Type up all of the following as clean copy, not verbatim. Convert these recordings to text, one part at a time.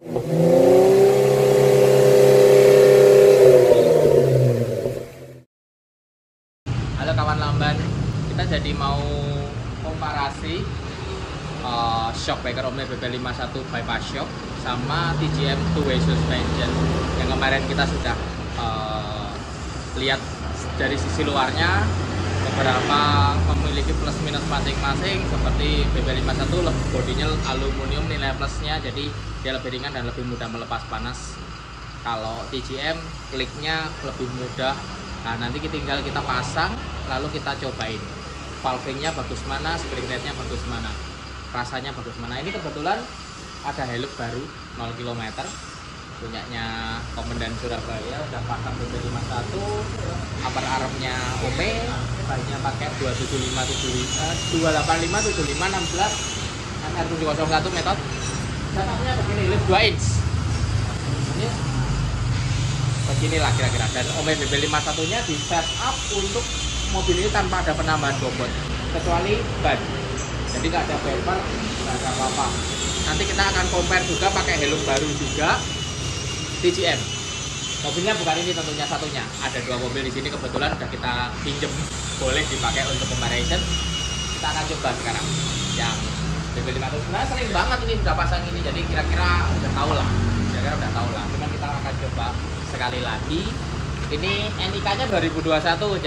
Halo kawan lamban, kita jadi mau komparasi Shockbreaker Omni BP51 Bypass Shock sama TGM 2-way suspension yang kemarin kita sudah lihat dari sisi luarnya. Beberapa memiliki plus minus masing-masing, seperti BP51 bodinya aluminium, nilai plusnya jadi dia lebih ringan dan lebih mudah melepas panas. Kalau TGM kliknya lebih mudah. Nah, nanti tinggal kita pasang lalu kita cobain valvingnya bagus mana, spring rate-nya bagus mana, rasanya bagus mana. Ini kebetulan ada Hilux baru 0 km punyanya Komandan Surabaya, udah pasang BP51, upper armnya Ome, bannya pakai 285 16 MR701 metode. Setupnya begini, lift 2 inch ini beginilah kira-kira, dan Ome BP51 nya di setup untuk mobil ini tanpa ada penambahan bobot kecuali ban, jadi nggak ada bumper, nggak ada apa-apa. Nanti kita akan compare juga pakai Hilux baru juga TGM. Mobilnya bukan ini tentunya satunya, ada dua mobil di sini kebetulan udah kita pinjem, boleh dipakai untuk comparison. Kita akan coba sekarang yang BP51. Sebenarnya sering banget ini udah pasang ini, jadi kira-kira udah tahu lah, cuman kita akan coba sekali lagi. Ini NIK-nya 2021,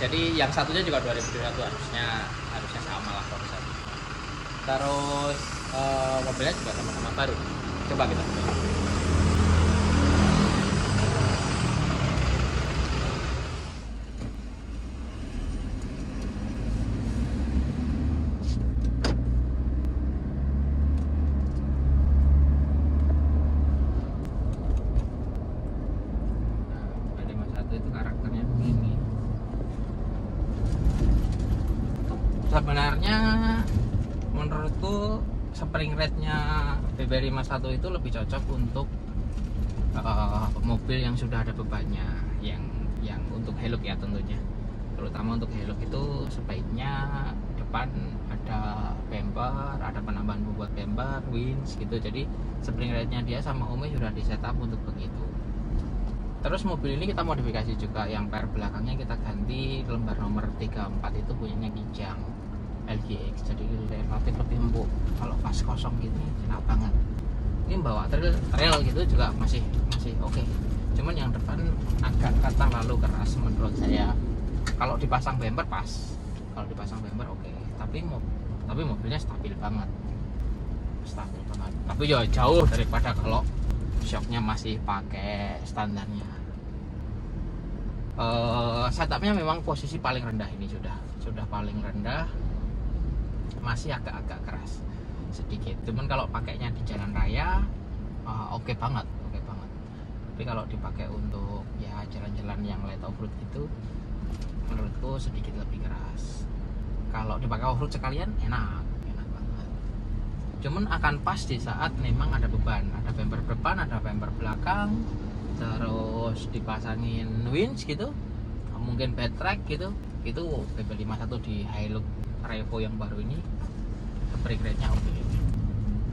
jadi yang satunya juga 2021, harusnya sama lah kalau satu. Terus mobilnya juga sama-sama baru. Coba kita coba. Itu karakternya begini. Sebenarnya menurutku spring rate-nya BP51 itu lebih cocok untuk mobil yang sudah ada bebannya, yang untuk Hilux ya tentunya. Terutama untuk Hilux itu sebaiknya depan ada bumper, ada penambahan bobot bumper, winch gitu. Jadi spring rate-nya dia sama Ome sudah di setup untuk begitu. Terus mobil ini kita modifikasi juga, yang per belakangnya kita ganti lembar nomor 34 itu punyanya Kijang LGX, jadi relatif lebih empuk. Kalau pas kosong gini enak banget. Ini bawa trail gitu juga masih oke. Cuman yang depan agak terlalu keras menurut saya. Kalau dipasang bumper pas, oke. Tapi mobilnya stabil banget. Tapi ya jauh daripada kalau shocknya masih pakai standarnya. Setupnya memang posisi paling rendah, ini sudah paling rendah, masih agak keras sedikit. Cuman kalau pakainya di jalan raya oke banget. Tapi kalau dipakai untuk ya jalan-jalan yang light off road gitu, menurutku sedikit lebih keras. Kalau dipakai off road sekalian enak banget. Cuman akan pas di saat memang ada beban, ada bumper depan, ada bumper belakang, terus dipasangin winch gitu, mungkin bed track gitu. Itu BP51 di Hilux Revo yang baru ini spring rate-nya oke.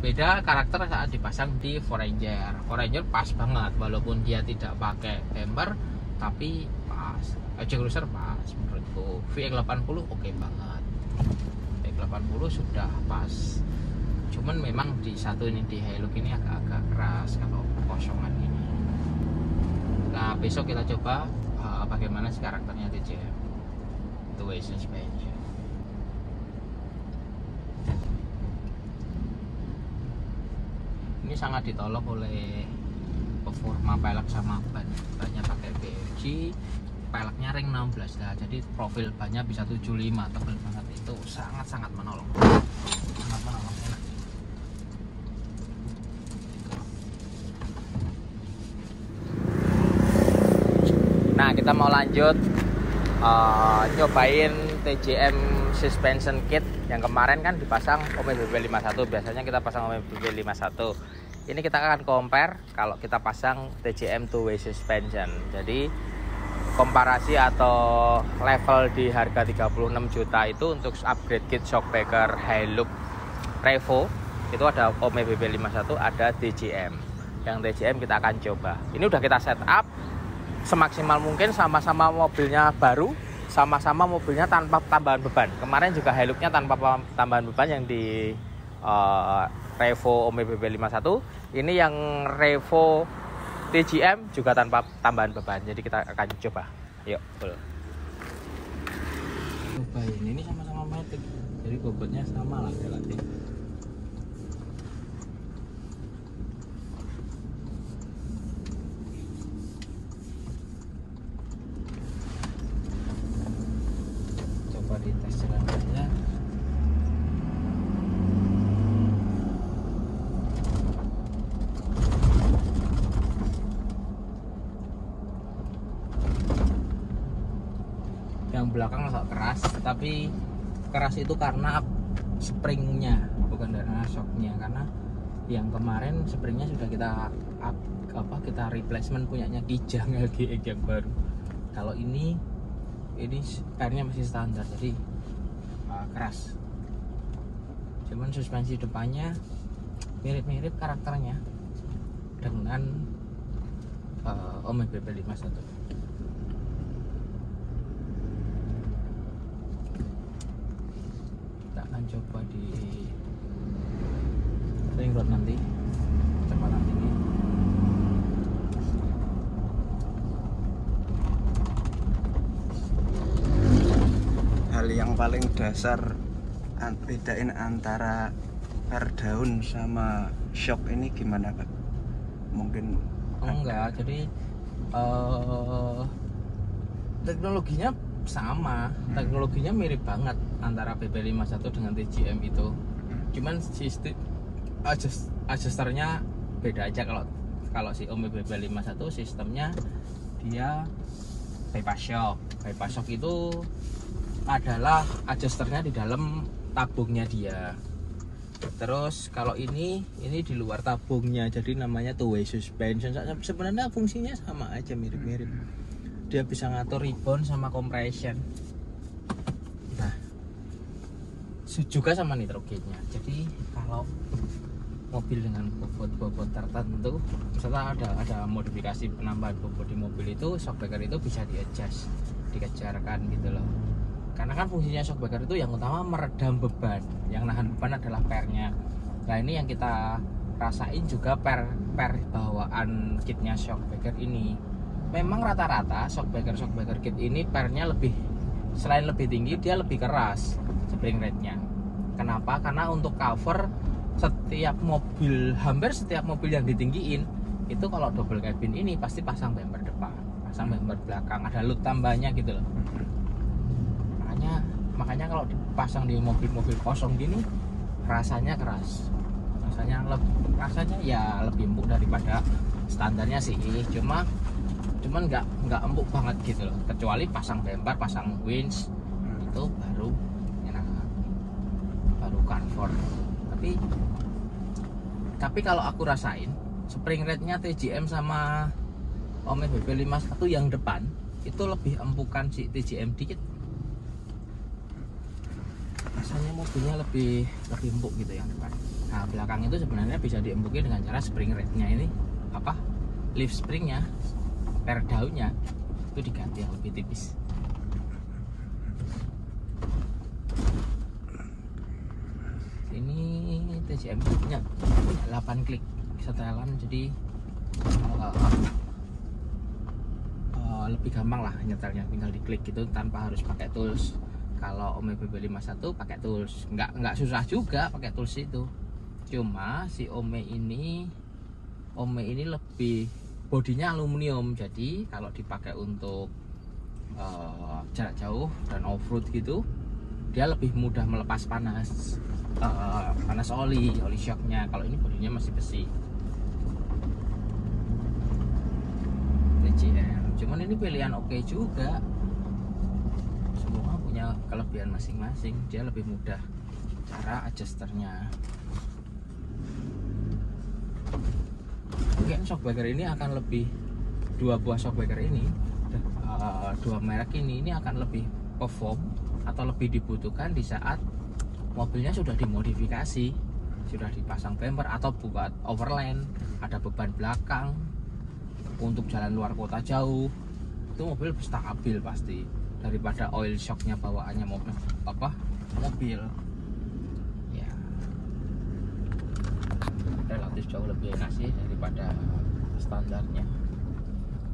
Beda karakter saat dipasang di Foranger pas banget, walaupun dia tidak pakai bumper tapi pas. Cruiser pas menurutku. VX80 oke banget, VX80 sudah pas. Cuman memang di satu ini, di Hilux ini agak keras kalau kosongan ini. Nah, besok kita coba bagaimana sih karakternya TGM 2-way suspension. Ini sangat ditolong oleh performa pelek sama ban. Bannya pakai BFG, peleknya ring 16 lah, jadi profil bannya bisa 75, tebal banget. Itu sangat menolong. Nah, kita mau lanjut nyobain TGM suspension kit yang kemarin kan dipasang Ome BP51. Biasanya kita pasang Ome BP51. Ini kita akan compare kalau kita pasang TGM 2-way suspension. Jadi komparasi atau level di harga 36 juta itu untuk upgrade kit shockbreaker Hilux Revo Itu ada Ome BB51, ada TJM. Yang TJM kita akan coba. Ini udah kita setup semaksimal mungkin, sama-sama mobilnya baru, sama-sama mobilnya tanpa tambahan beban. Kemarin juga Hilux-nya tanpa tambahan beban yang di Revo Ome BB51. Ini yang Revo TJM juga tanpa tambahan beban. Jadi kita akan coba. Yuk, full. Cobain, ini sama-sama matic. Jadi bobotnya sama lah relatif. Coba dites jalanannya. Yang belakang agak keras, tapi keras itu karena springnya, bukan karena shocknya. Karena yang kemarin springnya sudah kita replacement punyanya Kijang LGX yang baru. Kalau ini airnya masih standar, jadi keras. Cuman suspensi depannya mirip-mirip karakternya dengan Ome BB51. Coba di ring road nanti kecepatan tinggi. Hal yang paling dasar bedain antara per daun sama shock ini gimana, Pak? Mungkin enggak, jadi teknologinya sama, teknologinya mirip banget antara BB51 dengan TJM itu. Cuman sistem adjusternya beda aja. Kalau si Ome BB51 sistemnya dia bypass shock. Bypass shock itu adalah adjusternya di dalam tabungnya dia. Terus kalau ini di luar tabungnya, jadi namanya two way suspension. Sebenarnya fungsinya sama aja, mirip-mirip. Dia bisa ngatur rebound sama compression. Nah, juga sama nitrogennya. Jadi kalau mobil dengan bobot tertentu, misalnya ada modifikasi penambahan bobot di mobil itu, shockbreaker itu bisa di-adjust, dikejarkan gitu loh. Karena kan fungsinya shockbreaker itu yang utama meredam beban, yang nahan beban adalah pernya. Nah ini yang kita rasain juga per bawaan kitnya shockbreaker ini. Memang rata-rata shockbreaker kit ini pernya selain lebih tinggi, dia lebih keras spring rate-nya. Kenapa? Karena untuk cover hampir setiap mobil yang ditinggiin itu, kalau double cabin ini pasti pasang bumper depan, pasang bumper belakang, ada loop tambahnya gitu loh. Makanya kalau dipasang di mobil-mobil kosong gini rasanya keras, rasanya ya lebih empuk daripada standarnya sih. Cuman nggak empuk banget gitu loh, kecuali pasang bumper, pasang winch, itu baru enak, baru comfort. Tapi kalau aku rasain spring rate-nya TJM sama Ome BB51 yang depan itu lebih empukan si TJM dikit. Rasanya mobilnya lebih empuk gitu yang depan. Nah belakang itu sebenarnya bisa diempukin dengan cara spring rate-nya ini leaf springnya, per daunnya itu diganti yang lebih tipis. Ini TJM punya 8 klik setelan, jadi lebih gampang lah nyetelnya, tinggal diklik gitu tanpa harus pakai tools. Kalau Ome BB51 pakai tools, nggak susah juga pakai tools itu. Cuma si Ome ini lebih bodinya aluminium, jadi kalau dipakai untuk jarak jauh dan off road gitu, dia lebih mudah melepas panas oli shocknya. Kalau ini bodinya masih besi TJM, cuman ini pilihan oke juga. Semua punya kelebihan masing-masing, dia lebih mudah cara adjusternya. Mungkin shockbreaker ini akan lebih, dua buah shockbreaker ini, dua merek ini akan lebih perform atau lebih dibutuhkan di saat mobilnya sudah dimodifikasi. sudah dipasang bumper atau buat overland, ada beban belakang untuk jalan luar kota jauh, itu mobil lebih stabil pasti daripada oil shocknya bawaannya mobil ya, relatif jauh lebih enak sih daripada standarnya.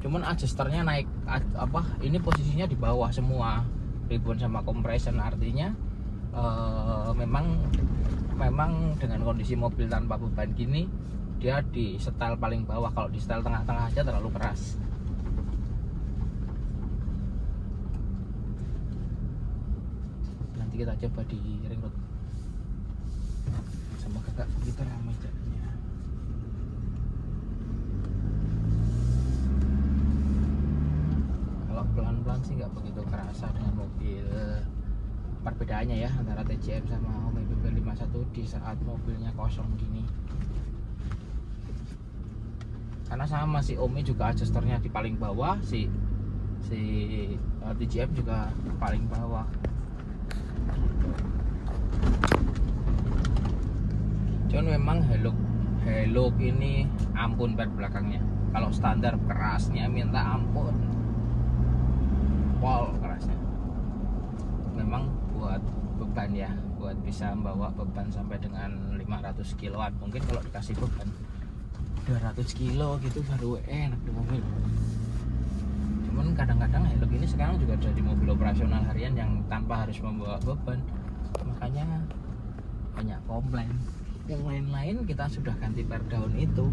Cuman adjusternya naik ini posisinya di bawah semua, ribbon sama compression, artinya memang dengan kondisi mobil tanpa beban gini dia di setel paling bawah. Kalau di setel tengah-tengah aja terlalu keras. Nanti kita coba di ring road, semoga gak begitu ramai jadinya. Kalau pelan-pelan sih nggak begitu kerasa dengan mobil. Perbedaannya ya antara TCM sama Ome BB51 di saat mobilnya kosong gini, karena sama si Ome juga adjusternya di paling bawah, si TCM juga paling bawah. Cuman memang Hilux ini ampun per belakangnya. Kalau standar kerasnya minta ampun, pol kerasnya. Memang buat beban ya, buat bisa membawa beban sampai dengan 500 kiloan. Mungkin kalau dikasih beban 200 kilo gitu baru enak di mobil. Cuman kadang-kadang Hilux ini sekarang juga jadi mobil operasional harian yang tanpa harus membawa beban, makanya banyak komplain. Yang lain-lain kita sudah ganti per daun, itu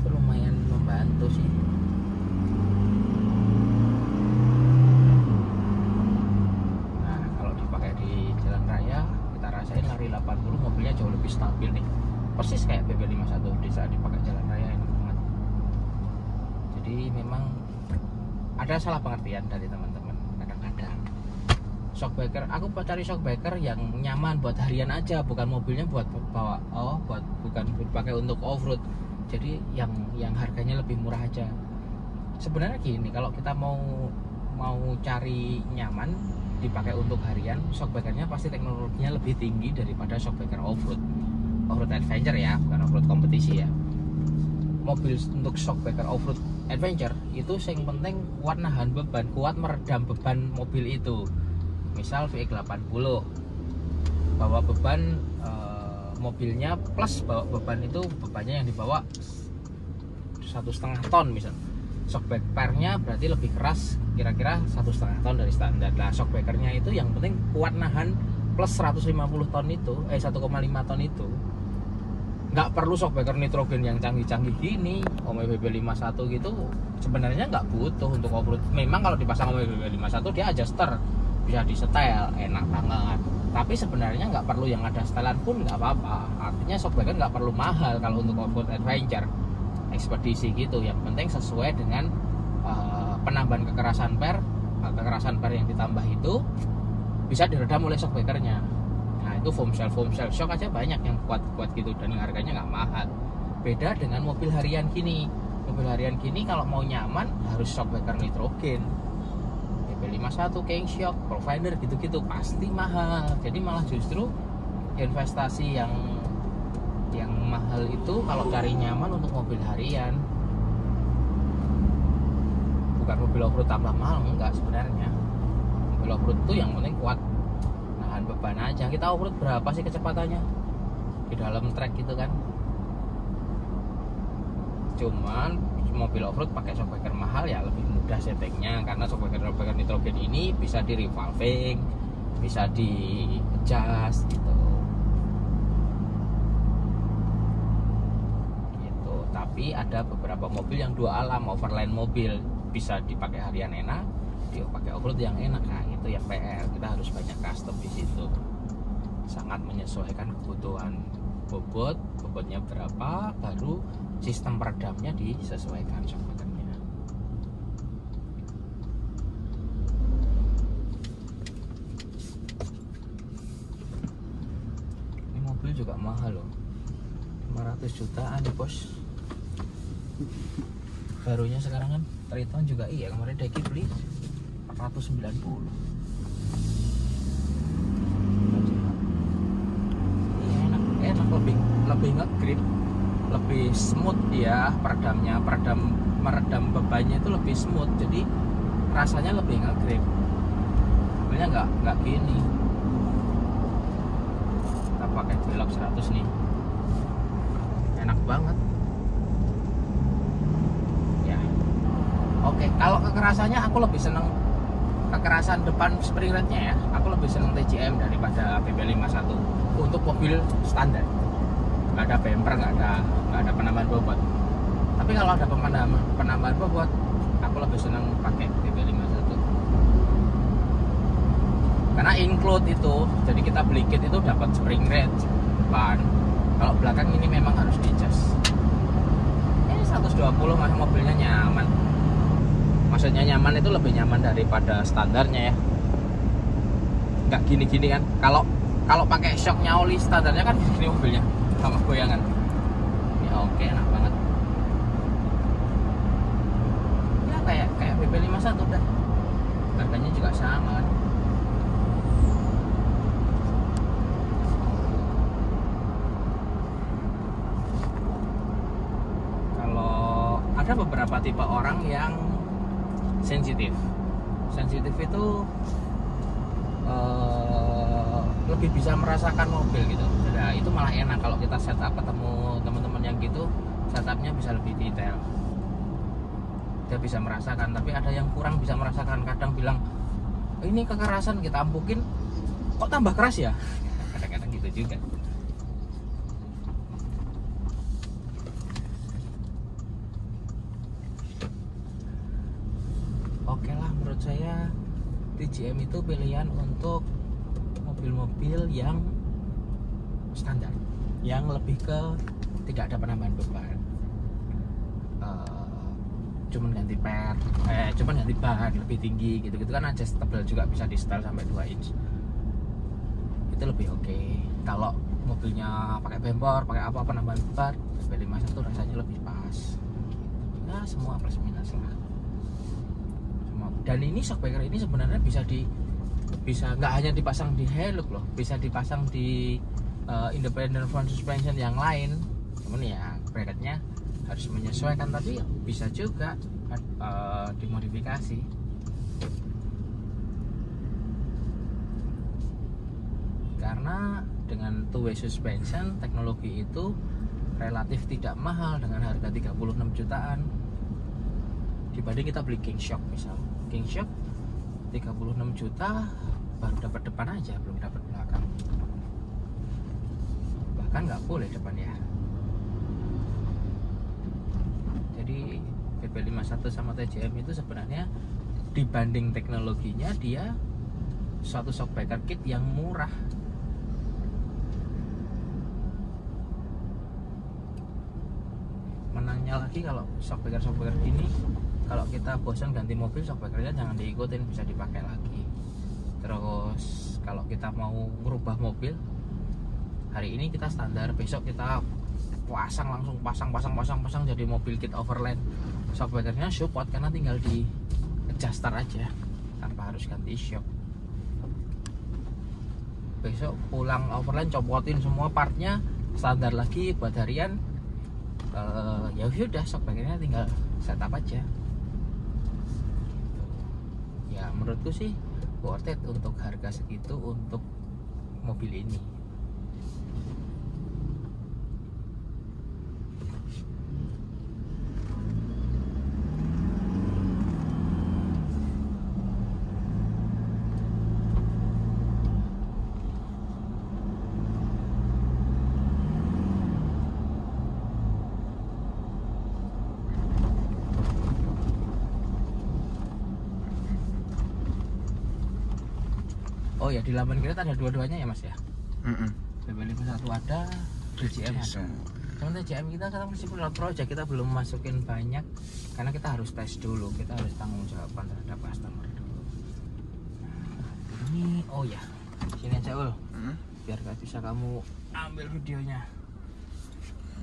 lumayan membantu sih. Rasain lari 80 mobilnya jauh lebih stabil nih, persis kayak BB51 di saat dipakai jalan raya, enak banget. Jadi memang ada salah pengertian dari teman-teman kadang-kadang. Shockbreaker, aku cari shockbreaker yang nyaman buat harian aja, bukan mobilnya buat bawa bukan dipakai untuk off-road. Jadi yang harganya lebih murah aja. Sebenarnya gini, kalau kita mau cari nyaman dipakai untuk harian, shockbreakernya pasti teknologinya lebih tinggi daripada shockbreaker off-road adventure ya, bukan off-road kompetisi ya. Mobil untuk shockbreaker off-road adventure itu yang penting kuat nahan beban, kuat meredam beban mobil itu. Misal VX80 bawa beban mobilnya plus bawa beban itu, bebannya yang dibawa 1,5 ton misal. Shockbreakernya berarti lebih keras, kira-kira 1,5 ton dari standar. Nah, shockbreakernya itu yang penting kuat nahan plus 150 ton itu, 1,5 ton itu. Nggak perlu shockbreaker nitrogen yang canggih-canggih gini. Ome BB51 gitu sebenarnya nggak butuh untuk off-road. Memang kalau dipasang Ome BB51 dia adjuster, bisa disetel, enak banget. Tapi sebenarnya nggak perlu yang ada setelan pun nggak apa-apa. Artinya shockbreaker nggak perlu mahal kalau untuk off-road adventure, ekspedisi gitu. Yang penting sesuai dengan penambahan kekerasan per yang ditambah itu bisa diredam oleh shockbreakernya. Nah, itu foam shell shock aja banyak yang kuat gitu dan harganya nggak mahal. Beda dengan mobil harian gini. Mobil harian gini kalau mau nyaman harus shockbreaker nitrogen, BB51, King Shock, Provider gitu-gitu pasti mahal. Jadi malah justru investasi yang mahal itu kalau cari nyaman untuk mobil harian. Bukan mobil off-road tambah mahal, enggak sebenarnya. Mobil off-road itu yang penting kuat nahan beban aja. Kita off-road berapa sih kecepatannya di dalam trek gitu kan. Cuman mobil off-road pakai shockbreaker mahal ya lebih mudah settingnya, karena shockbreaker nitrogen ini bisa di revolving, bisa di adjust gitu. Tapi ada beberapa mobil yang dua alam, overland mobil bisa dipakai harian enak, dipakai off-road yang enak. Nah, itu yang PR, kita harus banyak custom di situ. Sangat menyesuaikan kebutuhan bobotnya berapa, baru sistem peredamnya disesuaikan shockbreakernya. Ini mobil juga mahal loh, 500 jutaan nih bos. Barunya sekarang kan Triton juga iya, kemarin Deki beli 490. Iya, enak lebih ngegrip, lebih smooth dia meredam bebannya itu lebih smooth, jadi rasanya lebih ngegrip. Sebenarnya nggak gini. Kita pakai velg 100 nih, enak banget ya. Oke, kalau kekerasannya aku lebih seneng kekerasan depan spring rate-nya ya. Aku lebih seneng TCM daripada PP51 untuk mobil standar. Nggak ada bumper, nggak ada penambahan bobot. Tapi kalau ada penambahan bobot, aku lebih seneng pakai PP51. Karena include itu, jadi kita beli kit itu dapat spring rate depan. Kalau belakang ini memang harus di-adjust. 120 masih mobilnya nyaman. Maksudnya nyaman itu lebih nyaman daripada standarnya ya. Nggak gini-gini kan. Kalau pakai shocknya oli standarnya kan gini mobilnya sama goyangan. Ya oke, enak banget. Ya kayak PP51 udah. Harganya juga sama kan. Kalau ada beberapa tipe orang yang sensitif itu lebih bisa merasakan mobil gitu. Nah, itu malah enak kalau kita setup ketemu teman-teman yang gitu, setupnya bisa lebih detail. Dia bisa merasakan, tapi ada yang kurang bisa merasakan. Kadang bilang ini kekerasan, kita ampukin kok tambah keras ya. Kadang-kadang gitu juga. Oke lah, menurut saya TCM itu pilihan untuk mobil-mobil yang standar, yang lebih ke tidak ada penambahan beban, cuman ganti cuman ganti ban lebih tinggi gitu kan, adjustable juga, bisa di setel sampai 2 inch. Itu lebih oke. Kalau mobilnya pakai bemper, pakai apa penambahan beban, PP51 rasanya lebih pas. Ya semua plus minus lah. Dan ini shockbreaker ini sebenarnya bisa nggak hanya dipasang di Hilux loh, bisa dipasang di independent front suspension yang lain. Cuman ya bracketnya harus menyesuaikan, tapi bisa juga dimodifikasi. Karena dengan two-way suspension, teknologi itu relatif tidak mahal dengan harga 36 jutaan. Dibanding kita beli King Shock misal. King Shock 36 juta baru dapat depan aja, belum dapat belakang. Bahkan nggak boleh depan ya. Jadi PP51 sama TCM itu sebenarnya dibanding teknologinya dia suatu shockbreaker kit yang murah. Menangnya lagi kalau shockbreaker ini, kalau kita bosan ganti mobil, shockbreakernya jangan diikutin, bisa dipakai lagi. Terus kalau kita mau merubah mobil, hari ini kita standar, besok kita langsung pasang jadi mobil kit overland. Shockbreakernya support karena tinggal di adjuster aja tanpa harus ganti shock. Besok pulang overland, copotin semua partnya, standar lagi buat harian. Ya udah, shockbreakernya tinggal setup aja. Ya menurutku sih worth it untuk harga segitu untuk mobil ini. Oh ya, di Laman Grade ada dua-duanya ya mas ya? PP51 ada, TCM ada. Cuman TCM kita sekarang masih pilot project, kita belum masukin banyak karena kita harus tes dulu, kita harus tanggung jawaban terhadap customer dulu. Nah, ini, oh ya, sini aja Ul, biar gak bisa kamu ambil videonya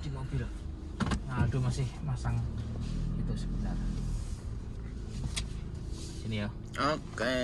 di mobil. Nah, aduh masih masang itu sebentar. Sini ya. Oke.